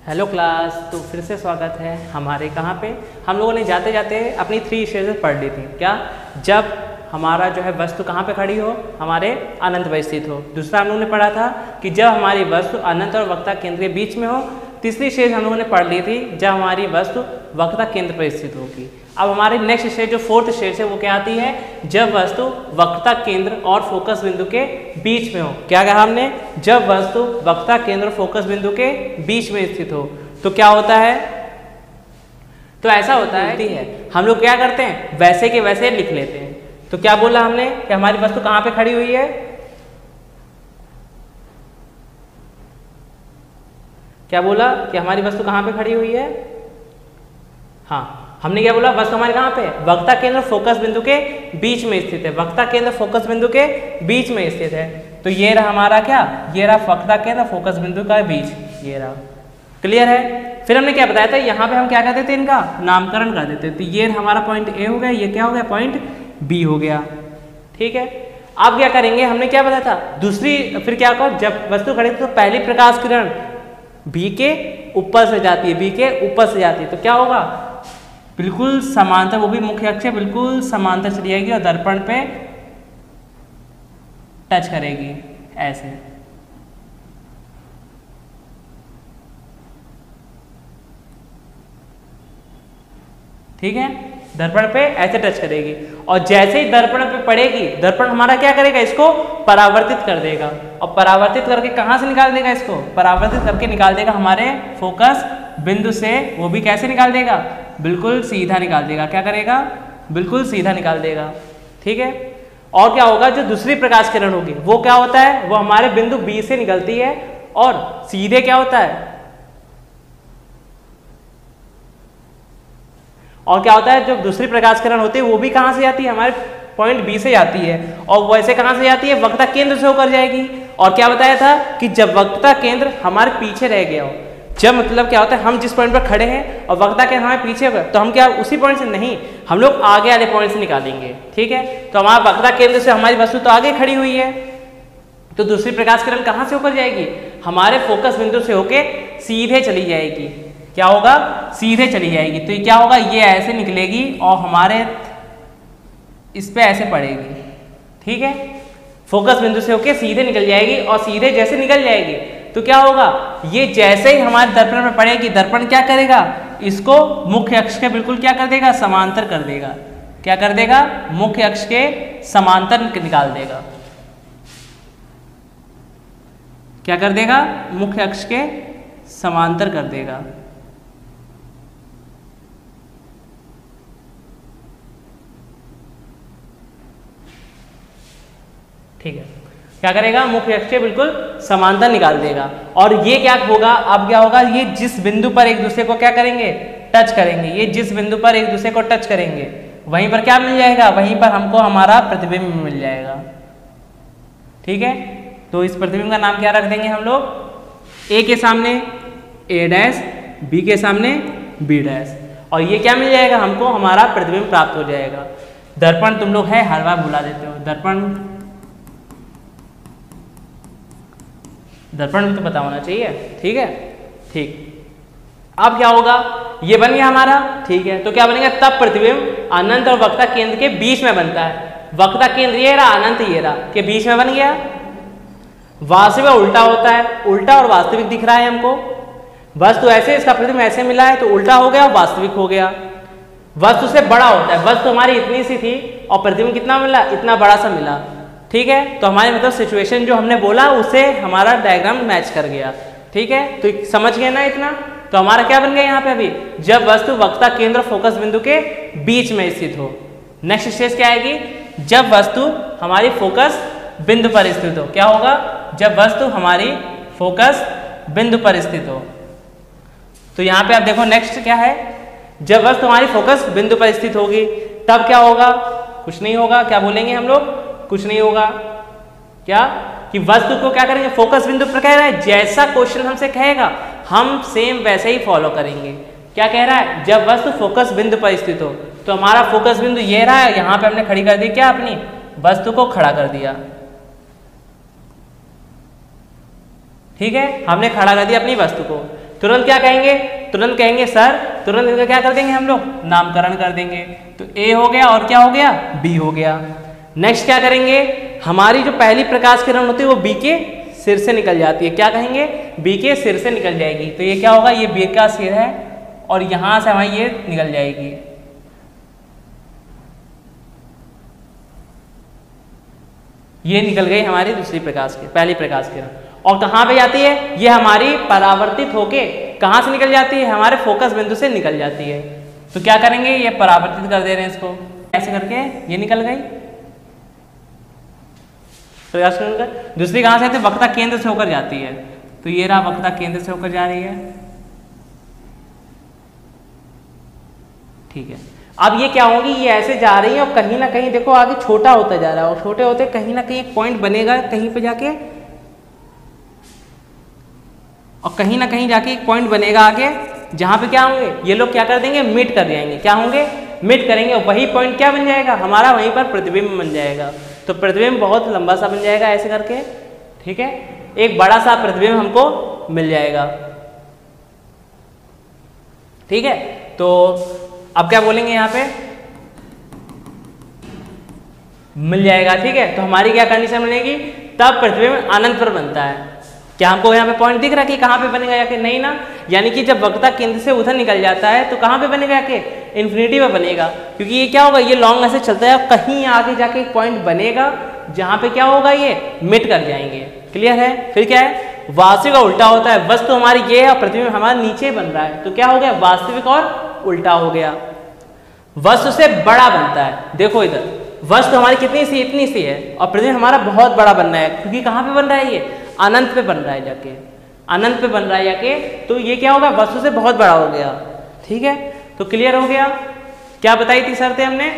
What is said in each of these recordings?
Hello class, तो फिर से स्वागत है हमारे कहाँ पे। हम लोगों ने जाते जाते अपनी 3 स्टेजेस पढ़ ली थी। क्या? जब हमारा जो है वस्तु कहाँ पे खड़ी हो, हमारे अनंत पर स्थित हो। दूसरा हम लोगों ने पढ़ा था कि जब हमारी वस्तु अनंत और वक्रता केंद्र के बीच में हो। तीसरी स्टेज हम लोगों ने पढ़ ली थी जब हमारी वस्तु वक्रता केंद्र पर स्थित होगी। अब हमारी नेक्स्ट स्टेज जो 4th स्टेज है वो क्या आती है? जब वस्तु वक्रता केंद्र और फोकस बिंदु के बीच में हो। क्या कहा हमने? जब वस्तु वक्रता केंद्र और फोकस बिंदु के बीच में स्थित हो तो क्या होता है? तो ऐसा होता है हम लोग क्या करते हैं, वैसे के वैसे लिख लेते हैं। तो क्या बोला हमने कि हमारी वस्तु कहाँ पे खड़ी हुई है? क्या बोला कि हमारी वस्तु कहाँ पे खड़ी हुई है? हाँ, हमने क्या बोला? वस्तु हमारे कहाँ पे है? वक्रता केंद्र फोकस बिंदु के बीच में स्थित है। वक्रता केंद्र फोकस बिंदु के बीच में स्थित है। तो ये रहा हमारा क्या? ये रहा वक्रता केंद्र फोकस बिंदु का बीच, ये रहा। क्लियर है? फिर हमने क्या बताया था, यहाँ पे हम क्या कर देते, इनका नामकरण कर देते। तो ये हमारा पॉइंट ए हो गया, ये क्या हो गया? पॉइंट बी हो गया। ठीक है, अब क्या करेंगे? हमने क्या बताया था दूसरी, फिर क्या होगा? जब वस्तु खड़ी तो पहली प्रकाश किरण बी के ऊपर से जाती है, बी के ऊपर से जाती है। तो क्या होगा? बिल्कुल समांतर, वो भी मुख्य अक्ष बिल्कुल समांतर चली जाएगी और दर्पण पे टच करेगी ऐसे। ठीक है, दर्पण पे ऐसे टच करेगी और जैसे ही दर्पण पे पड़ेगी, दर्पण हमारा क्या करेगा? इसको परावर्तित कर देगा। और परावर्तित करके कहाँ से निकाल देगा? इसको परावर्तित करके निकाल देगा हमारे फोकस बिंदु से। वो भी कैसे निकाल देगा? बिल्कुल सीधा निकाल देगा। क्या करेगा? बिल्कुल सीधा निकाल देगा। ठीक है, और क्या होगा? जो दूसरी प्रकाश किरण होगी वो क्या होता है? वो हमारे बिंदु बी से निकलती है और सीधे क्या होता है? और क्या होता है? जो दूसरी प्रकाश किरण होती है वो भी कहां से जाती है? हमारे पॉइंट बी से जाती है। और वैसे कहां से जाती है? वक्रता केंद्र से होकर जाएगी। और क्या बताया था कि जब वक्रता केंद्र हमारे पीछे रह गया हो, जब मतलब क्या होता है, हम जिस पॉइंट पर खड़े हैं और वक्रता केंद्र हमारे पीछे होगा, तो हम क्या उसी पॉइंट से नहीं, हम लोग आगे वाले पॉइंट से निकालेंगे। ठीक है, तो हमारा वक्रता केंद्र से हमारी वस्तु तो आगे खड़ी हुई है, तो दूसरी प्रकाश किरण कहां से होकर जाएगी? हमारे फोकस बिंदु से होके सीधे चली जाएगी। क्या होगा? सीधे चली जाएगी। तो ये क्या होगा? ये ऐसे निकलेगी और हमारे इस पे ऐसे पड़ेगी। ठीक है, फोकस बिंदु से होके सीधे निकल जाएगी और सीधे जैसे निकल जाएगी तो क्या होगा? ये जैसे ही हमारे दर्पण में पड़ेगी, दर्पण क्या करेगा? इसको मुख्य अक्ष के बिल्कुल क्या कर देगा? समांतर कर देगा। क्या कर देगा? मुख्य अक्ष के समांतर निकाल देगा। क्या कर देगा? मुख्य अक्ष के समांतर कर देगा। ठीक है, क्या करेगा? मुख्य अक्ष के बिल्कुल समांतर निकाल देगा। और ये क्या होगा? अब क्या होगा? ये जिस बिंदु पर एक दूसरे को क्या करेंगे? टच करेंगे। ये जिस बिंदु पर एक दूसरे को टच करेंगे वहीं पर क्या मिल जाएगा? वहीं पर हमको हमारा प्रतिबिंब मिल जाएगा। ठीक है, तो इस प्रतिबिंब का नाम क्या रख देंगे हम लोग? ए के सामने ए डैश, बी के सामने बी डैश। और ये क्या मिल जाएगा? हमको हमारा प्रतिबिंब प्राप्त हो जाएगा। दर्पण तुम लोग है हर बार भुला देते हो। दर्पण भी तो पता होना चाहिए। ठीक है, ठीक। अब क्या होगा? ये बन गया हमारा। ठीक है, तो क्या बनेगा? तब प्रतिबिंब अनंत और वक्रता केंद्र के बीच में बनता है। वक्रता केंद्र ये रहा, अनंत ये रहा, के बीच में बन गया। वास्तविक उल्टा होता है, उल्टा और वास्तविक दिख रहा है हमको। वस्तु ऐसे, इसका प्रतिबिंब ऐसे मिला है तो उल्टा हो गया और वास्तविक हो गया। वस्तु से बड़ा होता है, वस्तु हमारी इतनी सी थी और प्रतिबिंब कितना मिला? इतना बड़ा सा मिला। ठीक है, तो हमारे मतलब सिचुएशन जो हमने बोला उससे हमारा डायग्राम मैच कर गया। ठीक है, तो समझ गए ना इतना? तो हमारा क्या बन गया यहाँ पे अभी? जब वस्तु वक्रता केंद्र फोकस बिंदु के बीच में स्थित हो। नेक्स्ट स्टेज क्या आएगी? जब वस्तु हमारी फोकस बिंदु पर स्थित हो। क्या होगा? जब वस्तु हमारी फोकस बिंदु पर स्थित हो। तो यहाँ पे आप देखो नेक्स्ट क्या है? जब वस्तु हमारी फोकस बिंदु पर स्थित होगी तब क्या होगा? कुछ नहीं होगा। क्या बोलेंगे हम लोग? कुछ नहीं होगा। क्या? कि वस्तु को क्या करेंगे? फोकस बिंदु पर कह रहा है, जैसा क्वेश्चन हमसे कहेगा हम सेम वैसे ही फॉलो करेंगे। क्या कह रहा है? जब वस्तु फोकस बिंदु पर स्थित हो, तो हमारा फोकस बिंदु ये रहा है, यहाँ पे हमने खड़ी कर दी क्या? अपनी वस्तु को खड़ा कर दिया। ठीक है, हमने खड़ा कर दिया अपनी वस्तु को। तुरंत क्या कहेंगे, तुरंत कहेंगे सर, तुरंत इनका क्या कर देंगे हम लोग, नामकरण कर देंगे। तो ए हो गया और क्या हो गया, बी हो गया। नेक्स्ट क्या करेंगे, हमारी जो पहली प्रकाश किरण होती है वो बी के सिर से निकल जाती है, क्या कहेंगे, बी के सिर से निकल जाएगी। तो ये क्या होगा, ये बी का सिर है और यहां से हमारी ये निकल जाएगी। ये निकल गई हमारी दूसरी प्रकाश की, पहली प्रकाश किरण। और कहाँ पे जाती है, ये हमारी परावर्तित होके कहाँ से निकल जाती है, हमारे फोकस बिंदु से निकल जाती है। तो क्या करेंगे, ये परावर्तित कर दे रहे हैं इसको, ऐसे करके ये निकल गई प्रकाश किरण का। दूसरी कहाँ से आती है, वक्ता केंद्र से होकर जाती है। तो ये रहा वक्ता केंद्र से होकर जा रही है, ठीक है। अब ये क्या होगी, ये ऐसे जा रही है और कहीं ना कहीं देखो आगे छोटा होता जा रहा है, और छोटे होते कहीं ना कहीं एक पॉइंट बनेगा कहीं पे जाके, और कहीं ना कहीं जाके एक पॉइंट बनेगा आगे, जहां पे क्या होंगे, ये लोग क्या कर देंगे, मीट कर जाएंगे। क्या होंगे, मीट करेंगे। वही पॉइंट क्या बन जाएगा हमारा, वहीं पर प्रतिबिंब बन जाएगा। तो प्रतिबिंब बहुत लंबा सा बन जाएगा ऐसे करके, ठीक है, एक बड़ा सा प्रतिबिंब हमको मिल जाएगा, ठीक है। तो अब क्या बोलेंगे यहाँ पे, मिल जाएगा, ठीक है। तो हमारी क्या कंडीशन बनेगी, तब प्रतिबिंब अनंत पर बनता है। क्या हमको यहाँ पे पॉइंट दिख रहा है कि कहाँ पे बनेगा जाके, नहीं ना, यानी कि जब वक्ता केंद्र से उधर निकल जाता है तो कहाँ पे बनेगा जाके, इन्फिनिटी पे बनेगा। क्योंकि ये क्या होगा, ये लॉन्ग ऐसे चलता है, कहीं आगे जाके एक पॉइंट बनेगा जहाँ पे क्या होगा, ये मिट कर जाएंगे। क्लियर है। फिर क्या है, वास्तविक का उल्टा होता है, वस्तु हमारी ये है और प्रतिबिंब हमारा नीचे बन रहा है। तो क्या हो गया, वास्तविक और उल्टा हो गया। वस्तु से बड़ा बनता है, देखो इधर वस्तु हमारी कितनी सी, इतनी सी है, और प्रतिबिंब हमारा बहुत बड़ा बन रहा है। क्योंकि कहाँ पे बन रहा है, ये अनंत पे बन रहा है जाके, अनंत पे बन रहा है जाके। तो ये क्या होगा, वस्तु से बहुत बड़ा हो गया, ठीक है। तो क्लियर हो गया। क्या बताई थी शर्तें हमने,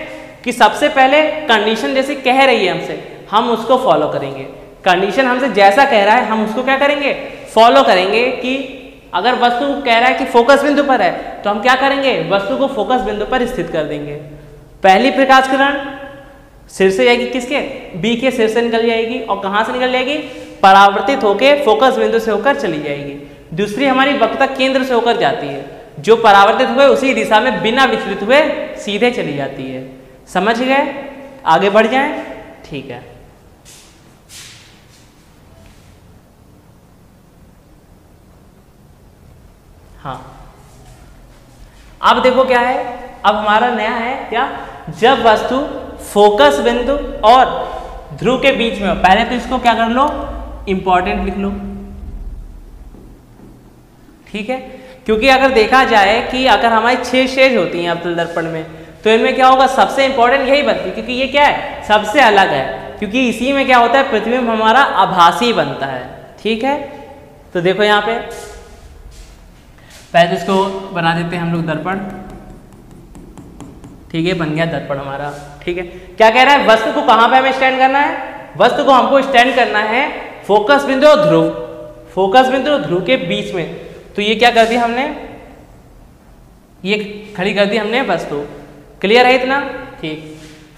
कि सबसे पहले कंडीशन जैसे कह रही है हमसे, हम उसको फॉलो करेंगे। कंडीशन हमसे जैसा कह रहा है हम उसको क्या करेंगे, फॉलो करेंगे। कि अगर वस्तु कह रहा है कि फोकस बिंदु पर है, तो हम क्या करेंगे, वस्तु को फोकस बिंदु पर स्थित कर देंगे। पहली प्रकाश किरण सिर से जाएगी, किसके, बी के सिर से निकल जाएगी, और कहाँ से निकल जाएगी, परावर्तित होके फोकस बिंदु से होकर चली जाएगी। दूसरी हमारी वक्ता केंद्र से होकर जाती है, जो परावर्तित हुए उसी दिशा में बिना विचलित हुए सीधे चली जाती है। समझ गए, आगे बढ़ जाएं, ठीक है। हाँ, अब देखो क्या है, अब हमारा नया है क्या, जब वस्तु फोकस बिंदु और ध्रुव के बीच में हो। पहले तो इसको क्या कर लो, इंपॉर्टेंट लिख लो, ठीक है। क्योंकि अगर देखा जाए कि अगर हमारी 6 स्टेज होती हैं अवतल दर्पण में, तो इनमें क्या होगा, सबसे इंपॉर्टेंट यही बनती है, क्योंकि ये क्या है, सबसे अलग है। क्योंकि इसी में क्या होता है, प्रतिबिंब हमारा आभासी बनता है, ठीक है। तो देखो यहाँ पे पहले तो इसको बना देते हैं हम लोग दर्पण, ठीक है, बन गया दर्पण हमारा, ठीक है। क्या कह रहा है, वस्तु को कहाँ पे हमें स्टैंड करना है, वस्तु को हमको स्टैंड करना है फोकस बिंदु और ध्रुव, फोकस बिंदु और ध्रुव के बीच में। तो ये क्या कर दिया हमने, ये खड़ी कर दी हमने वस्तु। क्लियर है इतना, ठीक।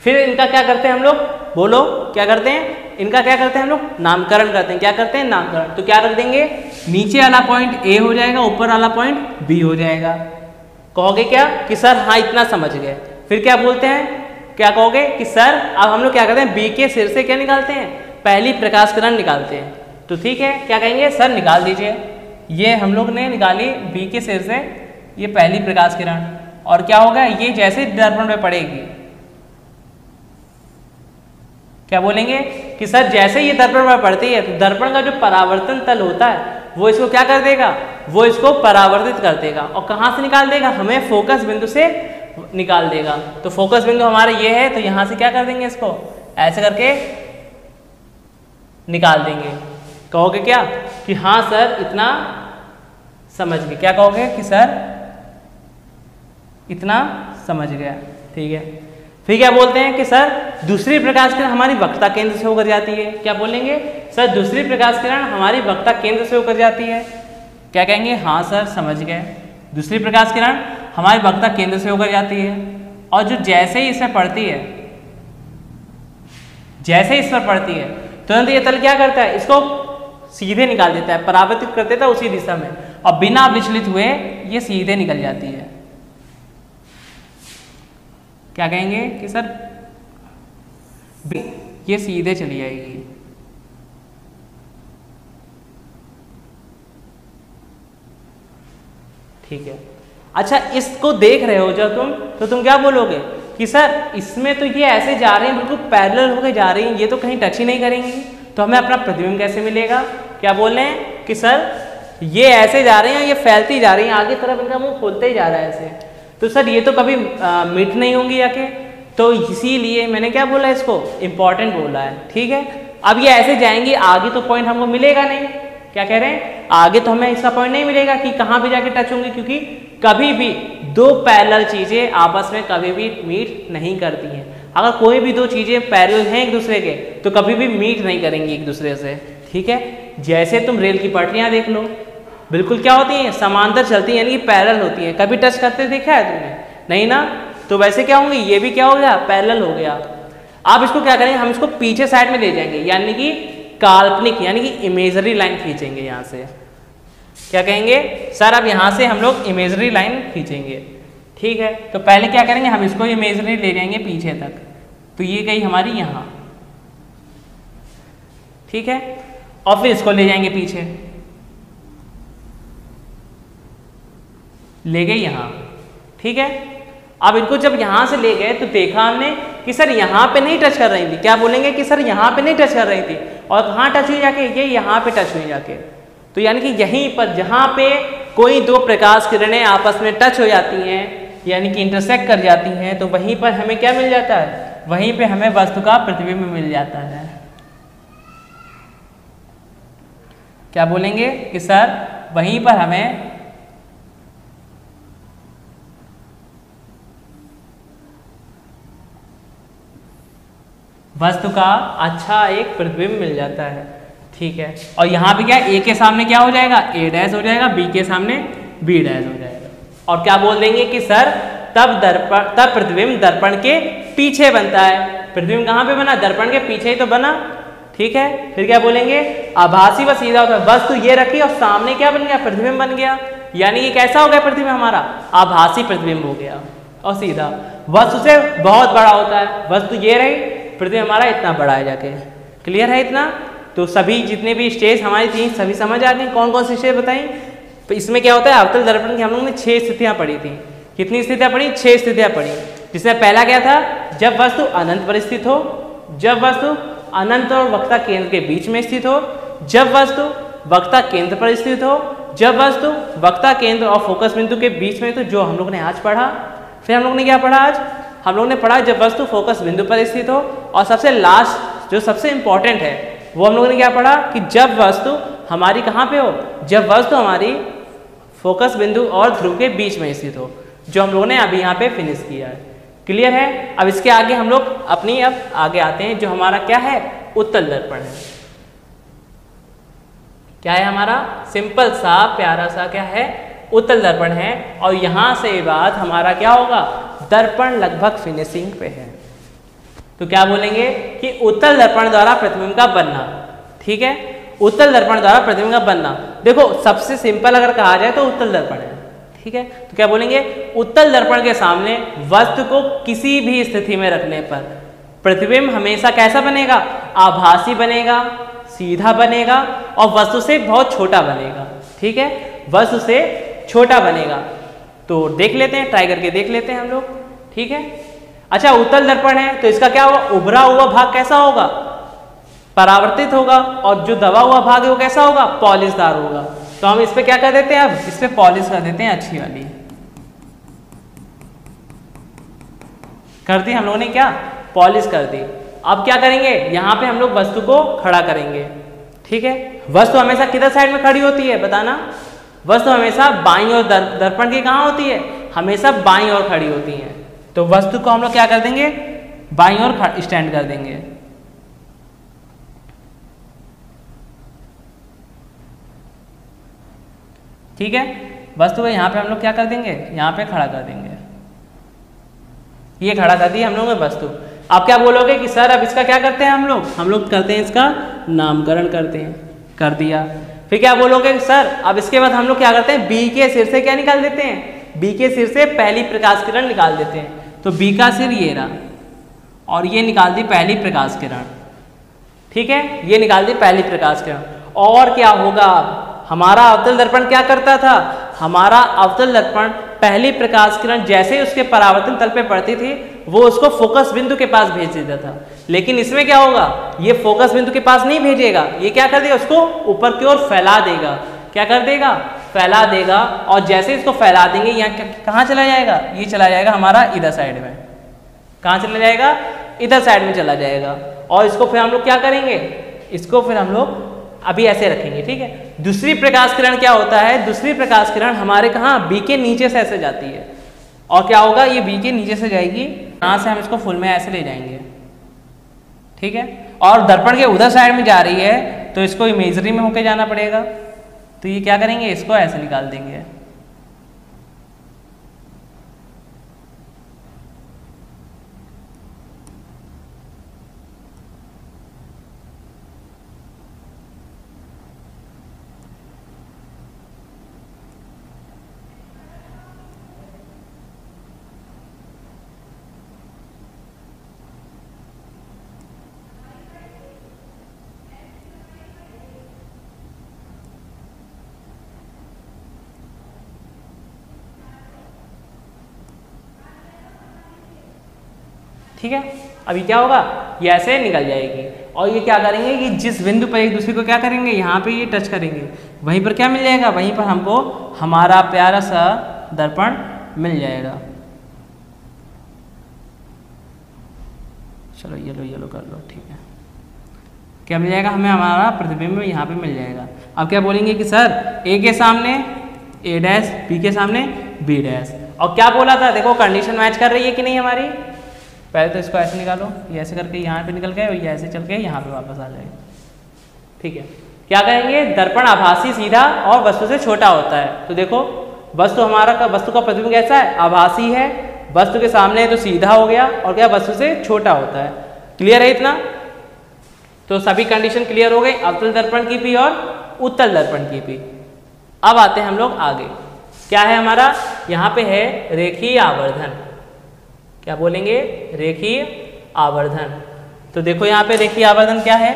फिर इनका क्या करते हैं हम लोग, बोलो क्या करते हैं, इनका क्या करते हैं हम लोग, नामकरण करते हैं। क्या करते हैं, नामकरण। तो क्या रख देंगे, नीचे वाला पॉइंट ए हो जाएगा, ऊपर वाला पॉइंट बी हो जाएगा। कहोगे क्या कि सर हाँ इतना समझ गए। फिर क्या बोलते हैं, क्या कहोगे कि सर अब हम लोग क्या करते हैं, बी के सिर से क्या निकालते हैं, पहली प्रकाश किरण निकालते हैं। तो ठीक है, क्या कहेंगे, सर निकाल दीजिए। ये हम लोग ने निकाली बी के सिर से ये पहली प्रकाश किरण, और क्या होगा, ये जैसे दर्पण पे पड़ेगी, क्या बोलेंगे कि सर जैसे ये दर्पण पर पड़ती है तो दर्पण का जो परावर्तन तल होता है वो इसको क्या कर देगा, वो इसको परावर्तित कर देगा। और कहाँ से निकाल देगा, हमें फोकस बिंदु से निकाल देगा। तो फोकस बिंदु हमारा ये है, तो यहाँ से क्या कर देंगे, इसको ऐसे करके निकाल देंगे। कहोगे क्या कि हाँ सर इतना समझ गए। क्या कहोगे कि सर इतना समझ गया, ठीक है। फिर क्या बोलते हैं कि सर दूसरी प्रकाश किरण हमारी वक्ता केंद्र से होकर जाती है। क्या बोलेंगे, सर दूसरी प्रकाश किरण हमारी वक्ता केंद्र से होकर जाती है। क्या कहेंगे, हाँ सर समझ गए, दूसरी प्रकाश किरण हमारी वक्ता केंद्र से होकर जाती है। और जो जैसे ही इसमें पड़ती है, जैसे इस पर पड़ती है तुरंत ये तल क्या करता है, इसको सीधे निकाल देता है, परावर्तित कर देता है उसी दिशा में। और बिना विचलित हुए ये सीधे निकल जाती है। क्या कहेंगे कि सर ये सीधे चली जाएगी। ठीक है, अच्छा इसको देख रहे हो जब तुम तो तुम क्या बोलोगे कि सर इसमें तो ये ऐसे जा रही हैं, बिल्कुल पैरेलल होकर जा रही हैं, ये तो कहीं टच ही नहीं करेंगी, तो हमें अपना प्रतिबिंब कैसे मिलेगा? क्या बोल रहे हैं कि सर ये ऐसे जा रहे हैं, ये फैलती जा रही हैं, आगे तरफ इनका मुंह खोलते ही जा रहा है ऐसे, तो सर ये तो कभी मीट नहीं होंगी आके, तो इसीलिए मैंने क्या बोला, इसको इंपॉर्टेंट बोला है। ठीक है, अब ये ऐसे जाएंगी आगे तो पॉइंट हमको मिलेगा नहीं। क्या कह रहे हैं? आगे तो हमें इसका पॉइंट नहीं मिलेगा कि कहाँ भी जाके टच होंगी, क्योंकि कभी भी दो पैरेलल चीजें आपस में कभी भी मीट नहीं करती हैं। अगर कोई भी दो चीजें पैरेलल हैं एक दूसरे के तो कभी भी मीट नहीं करेंगी एक दूसरे से। ठीक है, जैसे तुम रेल की पटरियां देख लो, बिल्कुल क्या होती हैं, समांतर चलती हैं, यानी कि पैरेलल होती हैं। कभी टच करते देखा है तुमने? नहीं ना, तो वैसे क्या होंगी, ये भी क्या हो गया, पैरेलल हो गया। आप इसको क्या करेंगे, हम इसको पीछे साइड में ले जाएंगे, यानी कि काल्पनिक यानी कि इमेजरी लाइन खींचेंगे यहाँ से। क्या कहेंगे सर, अब यहाँ से हम लोग इमेजरी लाइन खींचेंगे। ठीक है, तो पहले क्या करेंगे, हम इसको इमेजरी ले जाएंगे पीछे तक, तो ये गई हमारी यहाँ। ठीक है, और फिर इसको ले जाएंगे पीछे, ले गए यहाँ। ठीक है, अब इनको जब यहाँ से ले गए तो देखा हमने कि सर यहाँ पे नहीं टच कर रही थी। क्या बोलेंगे कि सर यहाँ पे नहीं टच कर रही थी, और कहाँ टच हुई जाके, ये यहाँ पे टच हुई जाके। तो यानी कि यहीं पर जहाँ पे कोई दो प्रकाश किरणें आपस में टच हो जाती हैं, यानी कि इंटरसेक्ट कर जाती हैं, तो वहीं पर हमें क्या मिल जाता है, वहीं पे हमें वस्तु का प्रतिबिंब मिल जाता है। क्या बोलेंगे कि सर वहीं पर हमें वस्तु का अच्छा एक प्रतिबिंब मिल जाता है। ठीक है, और यहाँ पे क्या, ए के सामने क्या हो जाएगा, ए डैश हो जाएगा, बी के सामने बी डैश हो जाएगा। और क्या बोल देंगे कि सर तब प्रतिबिंब दर्पण के पीछे बनता है। प्रतिबिंब कहाँ पे बना, दर्पण के पीछे ही तो बना। ठीक है, फिर क्या बोलेंगे, आभासी व सीधा होता है। वस्तु ये रखी और सामने क्या बन गया, प्रतिबिंब बन गया, यानी कि कैसा हो गया प्रतिबिंब हमारा, आभासी प्रतिबिंब हो गया। और सीधा वस्तु से बहुत बड़ा होता है, वस्तु ये रही, प्रतिबिंब हमारा इतना बड़ा है जाके। क्लियर है इतना? तो सभी जितने भी स्टेज हमारी थी सभी समझ आ गई। कौन कौन सी स्टेज बताई? तो इसमें क्या होता है, अवतल दर्पण की हम लोगों ने 6 स्थितियां पढ़ी थी। कितनी स्थितियां पढ़ी? 6 स्थितियां पढ़ी। जिसमें पहला क्या था, जब वस्तु अनंत पर स्थित हो, जब वस्तु अनंत और वक्ता केंद्र के बीच में स्थित हो, जब वस्तु वक्ता केंद्र पर स्थित हो, जब वस्तु वक्ता केंद्र और फोकस बिंदु के बीच में। तो जो हम लोग ने आज पढ़ा, फिर हम लोग ने क्या पढ़ा आज, हम लोग ने पढ़ा जब वस्तु फोकस बिंदु पर स्थित हो, और सबसे लास्ट जो सबसे इंपॉर्टेंट है वो हम लोगों ने क्या पढ़ा कि जब वस्तु हमारी कहाँ पे हो, जब वस्तु हमारी फोकस बिंदु और ध्रुव के बीच में स्थित हो, जो हम लोगों ने अभी यहाँ पे फिनिश किया है। क्लियर है? अब इसके आगे हम लोग अपनी अब आगे आते हैं, जो हमारा क्या है, उत्तल दर्पण है। क्या है हमारा, सिंपल सा प्यारा सा क्या है, उत्तल दर्पण है। और यहाँ से बाद हमारा क्या होगा, दर्पण लगभग फिनिशिंग पे है। तो क्या बोलेंगे कि उत्तल दर्पण द्वारा प्रतिबिंब का बनना। ठीक है, उत्तल दर्पण द्वारा प्रतिबिंब का बनना। देखो सबसे सिंपल अगर कहा जाए तो उत्तल दर्पण है। ठीक है, तो क्या बोलेंगे, उत्तल दर्पण के सामने वस्तु को किसी भी स्थिति में रखने पर प्रतिबिंब हमेशा कैसा बनेगा, आभासी बनेगा, सीधा बनेगा, और वस्तु से बहुत छोटा बनेगा। ठीक है, वस्तु से छोटा बनेगा। तो देख लेते हैं, ट्राई करके देख लेते हैं हम लोग। ठीक है, अच्छा उत्तल दर्पण है तो इसका क्या होगा, उभरा हुआ भाग कैसा होगा, परावर्तित होगा, और जो दबा हुआ भाग है वो कैसा होगा, पॉलिशदार होगा। तो हम इस पे क्या कर देते हैं, अब इस पे पॉलिश कर देते हैं, अच्छी वाली कर दी हम लोगों ने, क्या पॉलिश कर दी। अब क्या करेंगे, यहाँ पे हम लोग वस्तु को खड़ा करेंगे। ठीक है, वस्तु हमेशा किधर साइड में खड़ी होती है बताना, वस्तु हमेशा बाईं ओर, दर्पण की कहाँ होती है, हमेशा बाईं ओर खड़ी होती है। तो वस्तु को हम लोग क्या कर देंगे, बाईं ओर स्टैंड कर देंगे। ठीक है, वस्तु को यहाँ पे हम लोग क्या कर देंगे, यहाँ पे खड़ा कर देंगे। ये खड़ा कर दिया हम लोग ने वस्तु। आप क्या बोलोगे कि सर अब इसका क्या करते हैं हम लोग करते हैं इसका नामकरण करते हैं। कर दिया। फिर क्या बोलोगे सर, अब इसके बाद हम लोग क्या करते हैं, बी के सिर से क्या निकाल देते हैं, बी के सिर से पहली प्रकाश किरण निकाल देते हैं। तो बी का सिर ये रहा और ये निकाल दी पहली प्रकाश किरण, ठीक है, ये निकाल दी पहली प्रकाश किरण। और क्या होगा, हमारा अवतल दर्पण क्या करता था, हमारा अवतल दर्पण पहली प्रकाश किरण जैसे ही उसके परावर्तन तल पे पड़ती थी वो उसको फोकस बिंदु के पास भेज देता था। लेकिन इसमें क्या होगा, ये फोकस बिंदु के पास नहीं भेजेगा, ये क्या कर देगा, उसको ऊपर की ओर फैला देगा। क्या कर देगा, फैला देगा। और जैसे इसको फैला देंगे यहाँ कहाँ चला जाएगा, ये चला जाएगा हमारा इधर साइड में। कहाँ चला जाएगा, इधर साइड में चला जाएगा। और इसको फिर हम लोग क्या करेंगे, इसको फिर हम लोग अभी ऐसे रखेंगे, ठीक है। दूसरी प्रकाश किरण क्या होता है, दूसरी प्रकाश किरण हमारे कहाँ, बी के नीचे से ऐसे जाती है। और क्या होगा, ये बी के नीचे से जाएगी, यहाँ से हम इसको फुल में ऐसे ले जाएंगे, ठीक है। और दर्पण के उधर साइड में जा रही है तो इसको इमेजरी में होके जाना पड़ेगा। तो ये क्या करेंगे, इसको ऐसे निकाल देंगे। ठीक है, अभी क्या होगा, ये ऐसे निकल जाएगी। और ये क्या करेंगे कि जिस बिंदु पर एक दूसरे को क्या करेंगे, यहाँ पे ये टच करेंगे, वहीं पर क्या मिल जाएगा, वहीं पर हमको हमारा प्यारा सा दर्पण मिल जाएगा। चलो येलो येलो कर लो, ठीक है। क्या मिल जाएगा हमें, हमारा प्रतिबिंब यहाँ पे मिल जाएगा। अब क्या बोलेंगे कि सर ए के सामने ए डैश, बी के सामने बी डैश। और क्या बोला था, देखो कंडीशन मैच कर रही है कि नहीं हमारी। पहले तो इसको ऐसे निकालो, ये ऐसे करके यहाँ पे निकल गए और ये ऐसे चल के यहाँ पे वापस आ जाएगा, ठीक है। क्या कहेंगे, दर्पण आभासी सीधा और वस्तु से छोटा होता है। तो देखो वस्तु वस्तु का प्रतिबिंब कैसा है, आभासी है, वस्तु के सामने है तो सीधा हो गया, और क्या वस्तु से छोटा होता है। क्लियर है इतना, तो सभी कंडीशन क्लियर हो गई अवतल दर्पण की भी और उत्तल दर्पण की भी। अब आते हैं हम लोग आगे, क्या है हमारा, यहाँ पे है रेखीय आवर्धन। क्या बोलेंगे, रेखीय आवर्धन। तो देखो यहाँ पे रेखीय आवर्धन क्या है,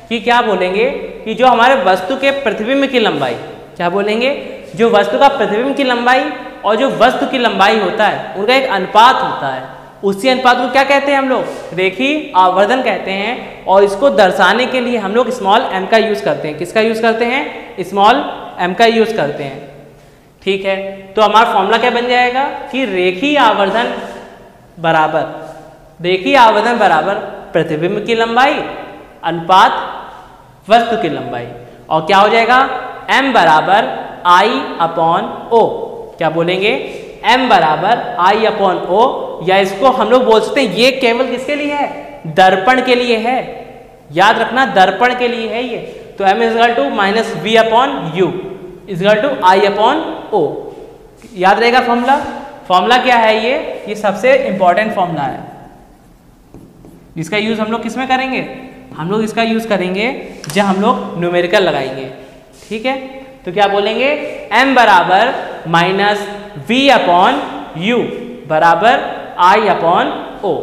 कि क्या बोलेंगे कि जो हमारे वस्तु के प्रतिबिंब की लंबाई, क्या बोलेंगे, जो वस्तु का प्रतिबिंब की लंबाई और जो वस्तु की लंबाई होता है उनका एक अनुपात होता है। उसी अनुपात को क्या कहते हैं हम लोग, रेखीय आवर्धन कहते हैं। और इसको दर्शाने के लिए हम लोग स्मॉल m का यूज करते हैं। किसका यूज करते हैं, स्मॉल m का यूज करते हैं, ठीक है। तो हमारा फॉर्मूला क्या बन जाएगा कि रेखीय आवर्धन बराबर, रेखीय आवर्धन बराबर प्रतिबिंब की लंबाई अनुपात वस्तु की लंबाई। और क्या हो जाएगा, m बराबर I/O। क्या बोलेंगे, m बराबर I/O, या इसको हम लोग बोल सकते हैं, ये केवल किसके लिए है, दर्पण के लिए है। याद रखना दर्पण के लिए है ये। तो m = -v/u = I/O। याद रहेगा फॉर्मूला। फॉर्मूला क्या है, ये सबसे इंपॉर्टेंट फॉर्मूला है, जिसका यूज हम लोग किस में करेंगे, हम लोग इसका यूज करेंगे जब हम लोग न्यूमेरिकल लगाएंगे, ठीक है। तो क्या बोलेंगे, m बराबर -v/u बराबर I/O।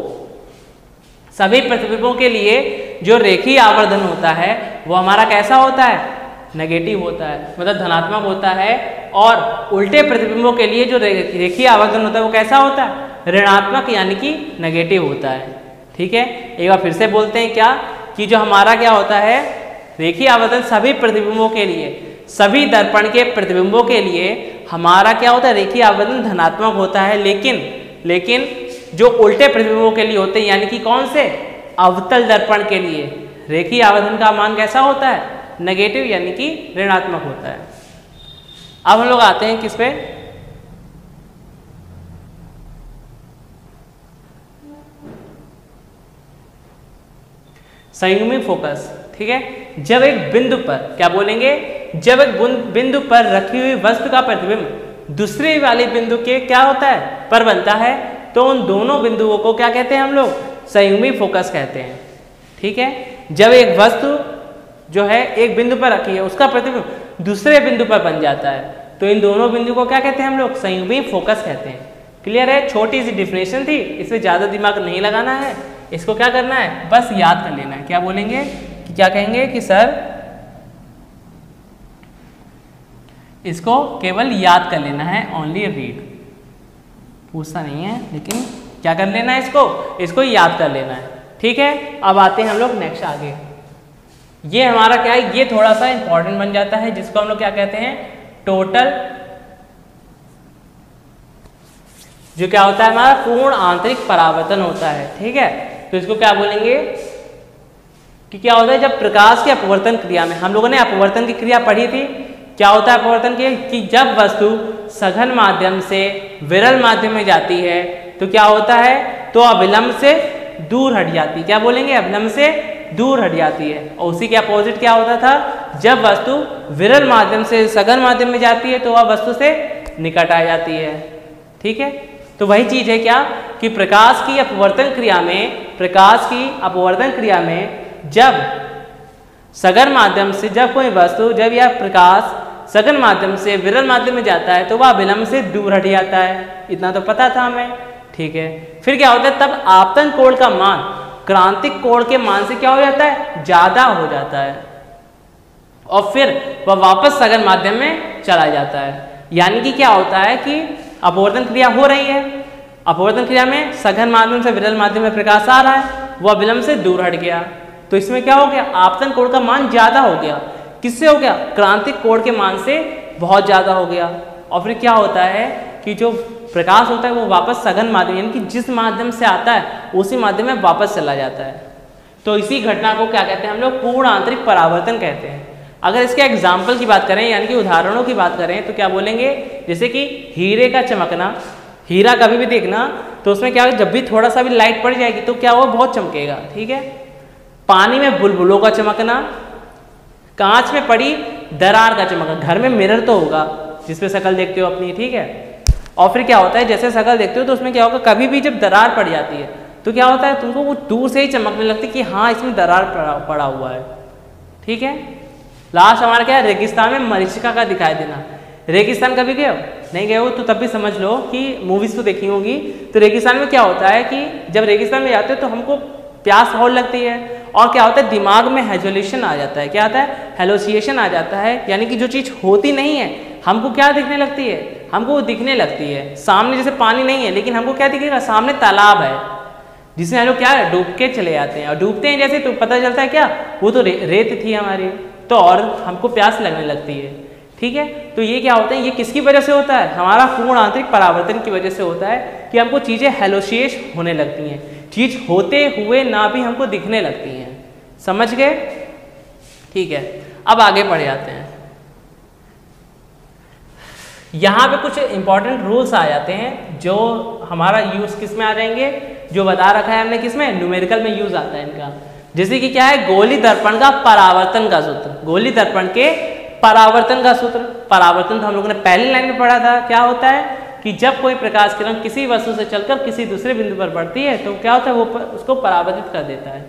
सभी प्रतिबिंबों के लिए जो रेखीय आवर्धन होता है वो हमारा कैसा होता है, नेगेटिव होता है, मतलब धनात्मक होता है। और उल्टे प्रतिबिंबों के लिए जो रेखीय आवर्धन होता है वो कैसा होता है, ऋणात्मक यानी कि नेगेटिव होता है, ठीक है। एक बार फिर से बोलते हैं क्या, कि जो हमारा क्या होता है, रेखीय आवर्धन सभी प्रतिबिंबों के लिए, सभी दर्पण के प्रतिबिंबों के लिए हमारा क्या होता है, रेखीय आवर्धन धनात्मक होता है। लेकिन जो उल्टे प्रतिबिंबों के लिए होते हैं, यानी कि कौन से, अवतल दर्पण के लिए रेखीय आवर्धन का मान कैसा होता है, नेगेटिव यानी कि ऋणात्मक होता है। अब हम लोग आते हैं किस पे, संयुग्मी फोकस, ठीक है। जब एक बिंदु पर, क्या बोलेंगे, जब एक बिंदु पर रखी हुई वस्तु का प्रतिबिंब दूसरे वाले बिंदु के क्या होता है, पर बनता है, तो उन दोनों बिंदुओं को क्या कहते हैं हम लोग, संयुग्मी फोकस कहते हैं, ठीक है। जब एक वस्तु जो है एक बिंदु पर रखी है, उसका प्रतिबिंब दूसरे बिंदु पर बन जाता है। तो इन दोनों बिंदु को क्या कहते हैं हम लोग? संयुग्मी फोकस कहते हैं। क्लियर है? छोटी सी डिफिनेशन थी, इसमें ज़्यादा दिमाग नहीं लगाना है, इसको क्या करना है, बस याद कर लेना है। क्या बोलेंगे कि क्या कहेंगे कि सर इसको केवल याद कर लेना है, ओनली रीड, पूछता नहीं है लेकिन क्या कर लेना है, इसको याद कर लेना है। ठीक है, अब आते हैं हम लोग नेक्स्ट आगे। ये हमारा क्या है, ये थोड़ा सा इंपॉर्टेंट बन जाता है, जिसको हम लोग क्या कहते हैं, टोटल, जो क्या होता है हमारा पूर्ण आंतरिक परावर्तन होता है। ठीक है, तो इसको क्या बोलेंगे कि क्या होता है जब प्रकाश की अपवर्तन क्रिया में, हम लोगों ने अपवर्तन की क्रिया पढ़ी थी, क्या होता है अपवर्तन की, कि जब वस्तु सघन माध्यम से विरल माध्यम में जाती है तो क्या होता है, तो अविलंब से दूर हट जाती है। क्या बोलेंगे, अविलंब से दूर हट जाती है। और उसी के अपोजिट क्या होता था, जब वस्तु विरल माध्यम से सघन माध्यम में जाती है तो वह वस्तु से निकट आ जाती है। ठीक है, तो वही चीज है क्या, कि प्रकाश की अपवर्तन क्रिया में जब सघन माध्यम से, जब कोई वस्तु, जब यह प्रकाश सघन माध्यम से विरल माध्यम में जाता है तो वह विलंब से दूर हट जाता है। इतना तो पता था हमें। ठीक है, फिर क्या होता है, तब आपतन कोण का मान क्रांतिक कोण के मान से क्या हो जाता है, ज्यादा हो जाता है, और फिर वह वापस सघन माध्यम में चला जाता है। यानी कि क्या होता है कि अपवर्तन क्रिया हो रही है, अपवर्तन क्रिया में सघन माध्यम से विरल माध्यम में प्रकाश आ रहा है, वह विलंब से दूर हट गया, तो इसमें क्या हो गया, आपतन कोण का मान ज्यादा हो गया। किससे हो गया, क्रांतिक कोण के मान से बहुत ज्यादा हो गया। और फिर क्या होता है कि जो प्रकाश होता है वो वापस सघन माध्यम, यानी कि जिस माध्यम से आता है उसी माध्यम में वापस चला जाता है। तो इसी घटना को क्या कहते हैं हम लोग, पूर्ण आंतरिक परावर्तन कहते हैं। अगर इसके एग्जाम्पल की बात करें, यानी कि उदाहरणों की बात करें, तो क्या बोलेंगे, जैसे कि हीरे का चमकना, हीरा कभी भी देखना तो उसमें क्या, जब भी थोड़ा सा भी लाइट पड़ जाएगी तो क्या वो बहुत चमकेगा। ठीक है, पानी में बुलबुलों का चमकना, कांच में पड़ी दरार का चमकना, घर में मिरर तो होगा जिसपे शक्ल देखते हो अपनी। ठीक है, और फिर क्या होता है, जैसे शक्ल देखते हो तो उसमें क्या होगा, कभी भी जब दरार पड़ जाती है तो क्या होता है, तुमको वो दूर से ही चमकने लगती है कि हाँ इसमें दरार पड़ा हुआ है। ठीक है, लास्ट हमारा क्या है, रेगिस्तान में मरीचिका का दिखाई देना। रेगिस्तान कभी गए हो, नहीं गए हो तो तब भी समझ लो कि मूवीज तो देखी होगी। तो रेगिस्तान में क्या होता है कि जब रेगिस्तान में जाते हो तो हमको प्यास बहुत लगती है, और क्या होता है, दिमाग में हेलोसिएशन आ जाता है। क्या आता है, हेलोसिएशन आ जाता है, यानी कि जो चीज़ होती नहीं है हमको क्या दिखने लगती है, हमको वो दिखने लगती है। सामने जैसे पानी नहीं है लेकिन हमको क्या दिखेगा, सामने तालाब है, जिसमें हम लोग क्या डूब के चले जाते हैं, और डूबते हैं जैसे तो पता चलता है क्या, वो तो रेत थी हमारी, तो और हमको प्यास लगने लगती है। ठीक है, तो ये क्या होता है, ये किसकी वजह से होता है, हमारा पूर्ण आंतरिक परावर्तन की वजह से होता है, कि हमको चीज़ें हेलोसिएट होने लगती हैं, चीज़ होते हुए ना भी हमको दिखने लगती हैं। समझ गए? ठीक है, अब आगे बढ़ जाते हैं। यहाँ पे कुछ इंपॉर्टेंट रूल्स आ जाते हैं जो हमारा यूज किस में आ जाएंगे, जो बता रखा है हमने किस में, न्यूमेरिकल में यूज आता है इनका। जैसे कि क्या है, गोली दर्पण का परावर्तन का सूत्र, गोली दर्पण के परावर्तन का सूत्र। परावर्तन तो हम लोगों ने पहली लाइन में पढ़ा था। क्या होता है कि जब कोई प्रकाश किरण किसी वस्तु से चलकर किसी दूसरे बिंदु पर पड़ती है तो क्या होता है, वो उसको परावर्तित कर देता है।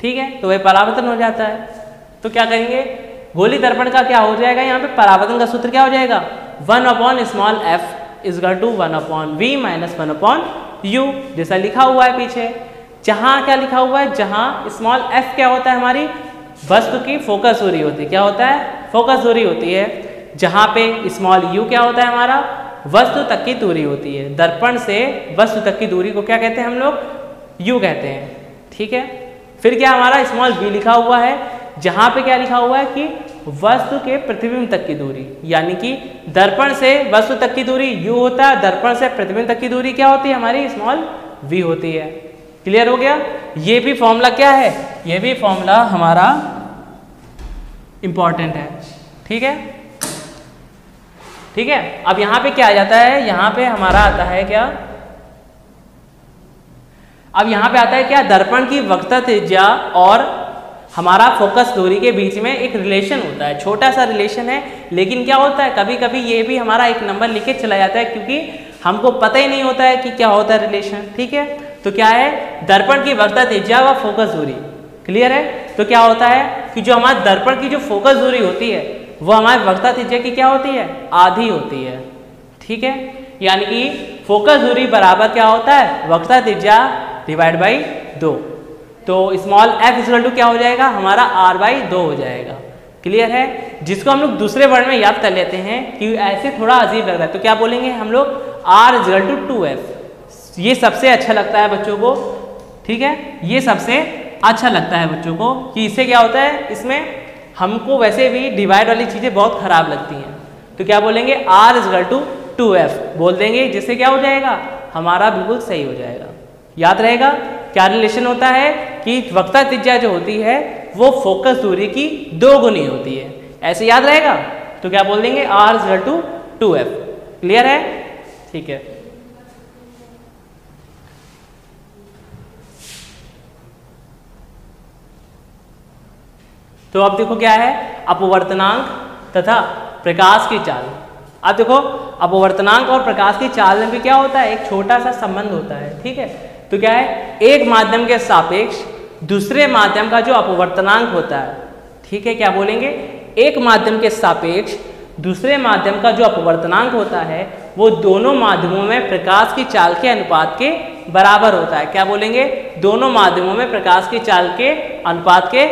ठीक है, तो वह परावर्तन हो जाता है। तो क्या करेंगे, गोली दर्पण का क्या हो जाएगा, यहाँ पे परावर्तन का सूत्र क्या हो जाएगा, 1/f = 1/v - 1/u, जैसा लिखा हुआ है पीछे। जहां क्या लिखा हुआ है, जहां f क्या होता है, हमारी वस्तु की फोकस दूरी होती है। क्या होता है, फोकस दूरी होती है। जहां पे u क्या होता है, हमारा वस्तु तक की दूरी होती है। दर्पण से वस्तु तक की दूरी को क्या कहते हैं हम लोग, u कहते हैं। ठीक है, फिर क्या हमारा v लिखा हुआ है, जहां पे क्या लिखा हुआ है कि वस्तु के प्रतिबिंब तक की दूरी, यानी कि दर्पण से वस्तु तक की दूरी u होता है, दर्पण से प्रतिबिंब तक की दूरी क्या होती है, हमारी v होती है। क्लियर हो गया? ये भी फॉर्मूला क्या है, ये भी फॉर्मूला हमारा इंपॉर्टेंट है। ठीक है, ठीक है। अब यहाँ पे क्या आ जाता है, यहाँ पे हमारा आता है क्या, अब यहाँ पे आता है क्या, दर्पण की वक्रता त्रिज्या और हमारा फोकस दूरी के बीच में एक रिलेशन होता है। छोटा सा रिलेशन है, लेकिन क्या होता है, कभी कभी ये भी हमारा एक नंबर लिखे चला जाता है, क्योंकि हमको पता ही नहीं होता है कि क्या होता है रिलेशन। ठीक है, तो क्या है, दर्पण की वक्रता त्रिज्या व फोकस दूरी। क्लियर है? तो क्या होता है कि जो हमारा दर्पण की जो फोकस दूरी होती है वो हमारे वक्रता त्रिज्या की क्या होती है, आधी होती है। ठीक है, यानी कि फोकस दूरी बराबर क्या होता है, वक्रता त्रिज्या डिवाइड बाई 2। तो स्मॉल f इक्वल टू क्या हो जाएगा हमारा r/2 हो जाएगा। क्लियर है, जिसको हम लोग दूसरे वर्ड में याद कर लेते हैं कि ऐसे थोड़ा अजीब लग रहा है तो क्या बोलेंगे हम लोग r इक्वल टू 2f। ये सबसे अच्छा लगता है बच्चों को। ठीक है, ये सबसे अच्छा लगता है बच्चों को कि इससे क्या होता है, इसमें हमको वैसे भी डिवाइड वाली चीज़ें बहुत खराब लगती हैं। तो क्या बोलेंगे r इक्वल टू 2f बोल देंगे, जिससे क्या हो जाएगा हमारा बिल्कुल सही हो जाएगा। याद रहेगा क्या रिलेशन होता है कि वक्रता त्रिज्या जो होती है वो फोकस दूरी की 2 गुनी होती है। ऐसे याद रहेगा, तो क्या बोल देंगे r equal to 2f। Clear है, ठीक है। तो अब देखो क्या है, अपवर्तनांक तथा प्रकाश की चाल। अब देखो अपवर्तनांक और प्रकाश की चाल में भी क्या होता है, एक छोटा सा संबंध होता है। ठीक है, तो क्या है, एक माध्यम के सापेक्ष दूसरे माध्यम का जो अपवर्तनांक होता है, ठीक है, क्या बोलेंगे, एक माध्यम के सापेक्ष दूसरे माध्यम का जो अपवर्तनांक होता है वो दोनों माध्यमों में प्रकाश की चाल के अनुपात के बराबर होता है। क्या बोलेंगे, दोनों माध्यमों में प्रकाश की चाल के अनुपात के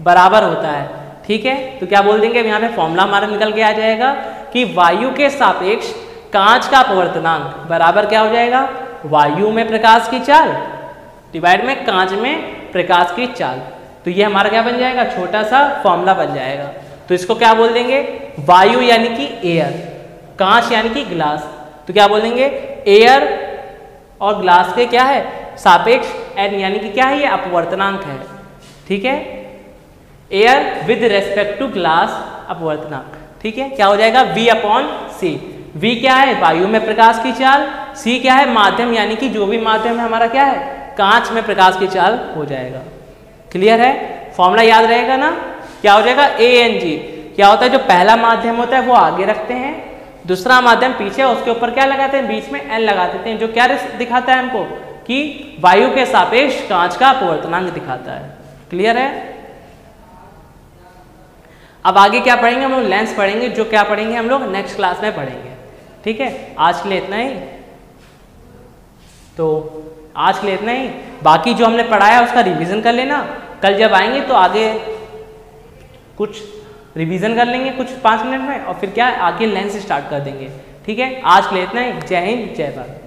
बराबर होता है। ठीक है, तो क्या बोल देंगे, यहाँ पे फॉर्मूला हमारा निकल के आ जाएगा कि वायु के सापेक्ष कांच का अपवर्तनांक बराबर क्या हो जाएगा, वायु में प्रकाश की चाल डिवाइड में कांच में प्रकाश की चाल। तो ये हमारा क्या बन जाएगा, छोटा सा फॉर्मूला बन जाएगा। तो इसको क्या बोल देंगे, वायु यानी कि एयर, कांच यानी कि ग्लास। तो क्या बोल देंगे, एयर और ग्लास के क्या है सापेक्ष एन, यानी कि क्या है, ये अपवर्तनांक है। ठीक है, air with respect to glass अपवर्तनांक। ठीक है, क्या हो जाएगा V/C। V क्या है, वायु में प्रकाश की चाल, C क्या है, माध्यम यानी कि जो भी माध्यम है हमारा क्या है, कांच में प्रकाश की चाल हो जाएगा। क्लियर है, फॉर्मूला याद रहेगा ना, क्या हो जाएगा ANG। क्या होता है, जो पहला माध्यम होता है वो आगे रखते हैं, दूसरा माध्यम पीछे, उसके ऊपर क्या लगाते हैं, बीच में N लगा देते हैं, जो क्या दिखाता है हमको कि वायु के सापेक्ष कांच का अपवर्तनांक दिखाता है। क्लियर है, अब आगे क्या पढ़ेंगे हम लोग, लेंस पढ़ेंगे, जो क्या पढ़ेंगे हम लोग नेक्स्ट क्लास में पढ़ेंगे। ठीक है, आज के लिए इतना ही। तो आज के लिए इतना ही, बाकी जो हमने पढ़ाया उसका रिवीजन कर लेना। कल जब आएंगे तो आगे कुछ रिवीजन कर लेंगे कुछ 5 मिनट में, और फिर क्या आगे लेंस स्टार्ट कर देंगे। ठीक है, आज के लिए इतना ही। जय हिंद, जय भारत।